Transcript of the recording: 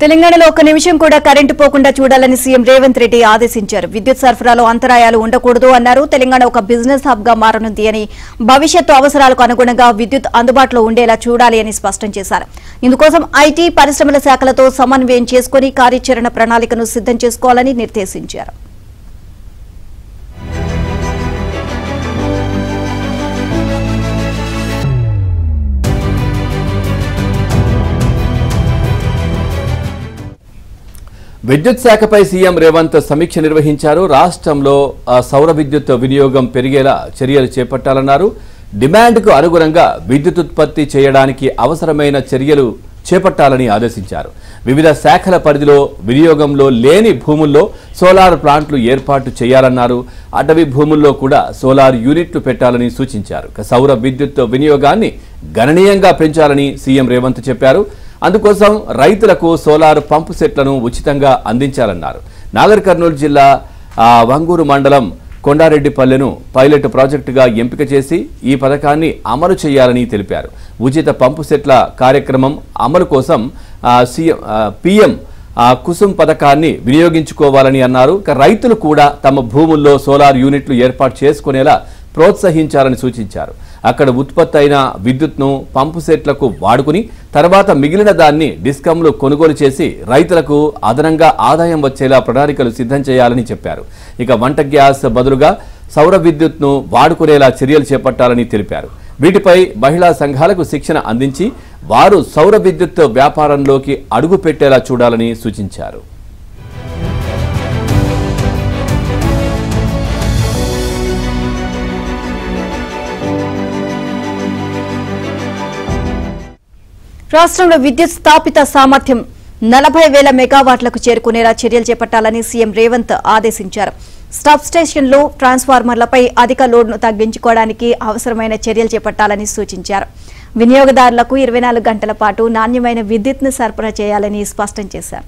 తెలంగాణలో ఒక్క నిమిషం కూడా కరెంటు పోకుండా చూడాలని సీఎం రేవంత్ రెడ్డి ఆదేశించారు. విద్యుత్ సరఫరాలో అంతరాయాలు ఉండకూడదు అన్నారు. తెలంగాణ ఒక బిజినెస్ హబ్ గా మారనుంది అని, భవిష్యత్తు అవసరాలకు అనుగుణంగా విద్యుత్ అందుబాటులో ఉండేలా చూడాలి అని స్పష్టం చేశారు. ఇందుకోసం ఐటీ, పరిశ్రమల శాఖలతో సమన్వయం చేసుకుని కార్యాచరణ ప్రణాళికను సిద్ధం చేసుకోవాలని నిర్దేశించారు. విద్యుత్ శాఖపై సీఎం రేవంత్ సమీక్ష నిర్వహించారు. రాష్ట్రంలో సౌర విద్యుత్ వినియోగం పెరిగేలా చర్యలు చేపట్టాలన్నారు. డిమాండ్కు అనుగుణంగా విద్యుత్ ఉత్పత్తి చేయడానికి అవసరమైన చర్యలు చేపట్టాలని ఆదేశించారు. వివిధ శాఖల పరిధిలో వినియోగంలో లేని భూముల్లో సోలార్ ప్లాంట్లు ఏర్పాటు చేయాలన్నారు. అటవీ భూముల్లో కూడా సోలార్ యూనిట్లు పెట్టాలని సూచించారు. సౌర విద్యుత్ వినియోగాన్ని గణనీయంగా పెంచాలని సీఎం రేవంత్ చెప్పారు. అందుకోసం రైతులకు సోలార్ పంపు సెట్లను ఉచితంగా అందించాలన్నారు. నాగర్ కర్నూలు జిల్లా వంగూరు మండలం కొండారెడ్డిపల్లెను పైలట్ ప్రాజెక్టుగా ఎంపిక చేసి ఈ పథకాన్ని అమలు చేయాలని తెలిపారు. ఉచిత పంపు సెట్ల కార్యక్రమం అమలు కోసం పీఎం కుసుమ్ పథకాన్ని వినియోగించుకోవాలని అన్నారు. రైతులు కూడా తమ భూముల్లో సోలార్ యూనిట్లు ఏర్పాటు చేసుకునేలా ప్రోత్సహించాలని సూచించారు. అక్కడ ఉత్పత్తి అయిన విద్యుత్ను పంపు సెట్లకు వాడుకుని తర్వాత మిగిలిన దాన్ని డిస్కంలు కొనుగోలు చేసి రైతులకు అదనంగా ఆదాయం వచ్చేలా ప్రణాళికలు సిద్ధం చేయాలని చెప్పారు. ఇక వంట గ్యాస్ బదులుగా సౌర విద్యుత్ను వాడుకునేలా చర్యలు చేపట్టాలని తెలిపారు. వీటిపై మహిళా సంఘాలకు శిక్షణ అందించి వారు సౌర విద్యుత్ వ్యాపారంలోకి అడుగు పెట్టేలా చూడాలని సూచించారు. రాష్ట్రంలో విద్యుత్ స్థాపిత సామర్థ్యం 40,000 మెగావాట్లకు చేరుకునేలా చర్యలు చేపట్టాలని సీఎం రేవంత్ ఆదేశించారు. సబ్ స్టేషన్లు, ట్రాన్స్ఫార్మర్లపై అధిక లోడ్ను తగ్గించుకోవడానికి అవసరమైన చర్యలు చేపట్టాలని సూచించారు. వినియోగదారులకు 24 గంటల పాటు నాణ్యమైన విద్యుత్ను సరఫరా చేయాలని స్పష్టం చేశారు.